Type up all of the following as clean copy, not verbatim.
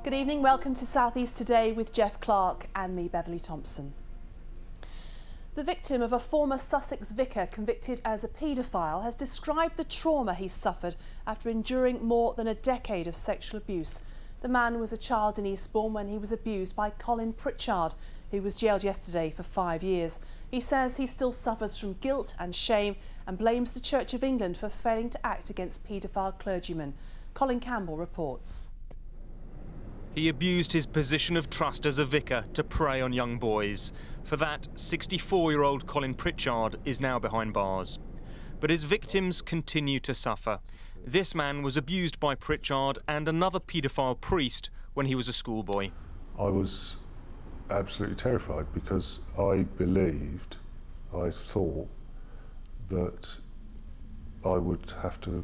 Good evening, welcome to South East Today with Jeff Clark and me, Beverly Thompson. The victim of a former Sussex vicar convicted as a paedophile has described the trauma he suffered after enduring more than a decade of sexual abuse. The man was a child in Eastbourne when he was abused by Collin Pritchard, who was jailed yesterday for 5 years. He says he still suffers from guilt and shame and blames the Church of England for failing to act against paedophile clergymen. Colin Campbell reports. He abused his position of trust as a vicar to prey on young boys. For that, 64-year-old Collin Pritchard is now behind bars. But his victims continue to suffer. This man was abused by Pritchard and another paedophile priest when he was a schoolboy. I was absolutely terrified because I thought that I would have to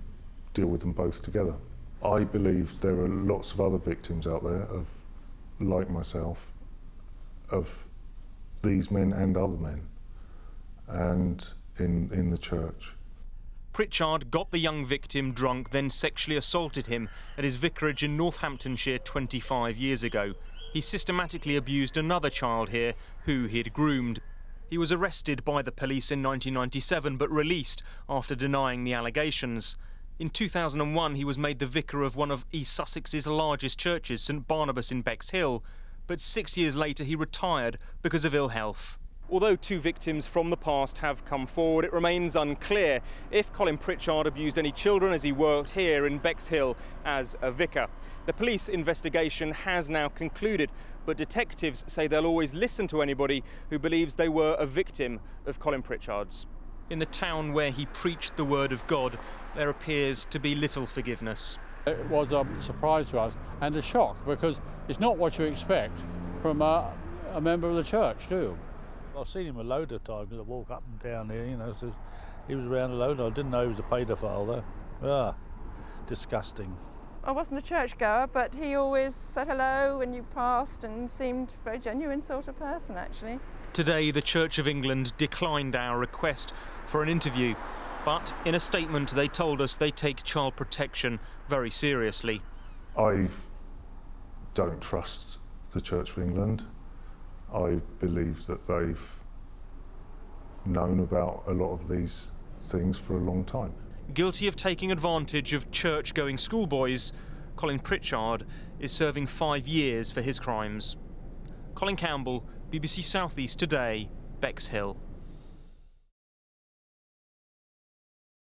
deal with them both together. I believe there are lots of other victims out there, like myself, of these men and other men, and in the church. Pritchard got the young victim drunk, then sexually assaulted him at his vicarage in Northamptonshire 25 years ago. He systematically abused another child here who he'd groomed. He was arrested by the police in 1997 but released after denying the allegations. In 2001, he was made the vicar of one of East Sussex's largest churches, St Barnabas in Bexhill, but 6 years later he retired because of ill health. Although two victims from the past have come forward, it remains unclear if Collin Pritchard abused any children as he worked here in Bexhill as a vicar. The police investigation has now concluded, but detectives say they'll always listen to anybody who believes they were a victim of Collin Pritchard's. In the town where he preached the word of God, there appears to be little forgiveness. It was a surprise to us and a shock because it's not what you expect from a member of the church, too. I've seen him a load of times. I walk up and down here, you know, so he was around a load. I didn't know he was a paedophile though. Disgusting. I wasn't a churchgoer, but he always said hello when you passed and seemed a very genuine sort of person, actually. Today, the Church of England declined our request for an interview, but in a statement they told us they take child protection very seriously. I don't trust the Church of England. I believe that they've known about a lot of these things for a long time. Guilty of taking advantage of church-going schoolboys, Collin Pritchard is serving 5 years for his crimes. Colin Campbell, BBC South East Today, Bexhill.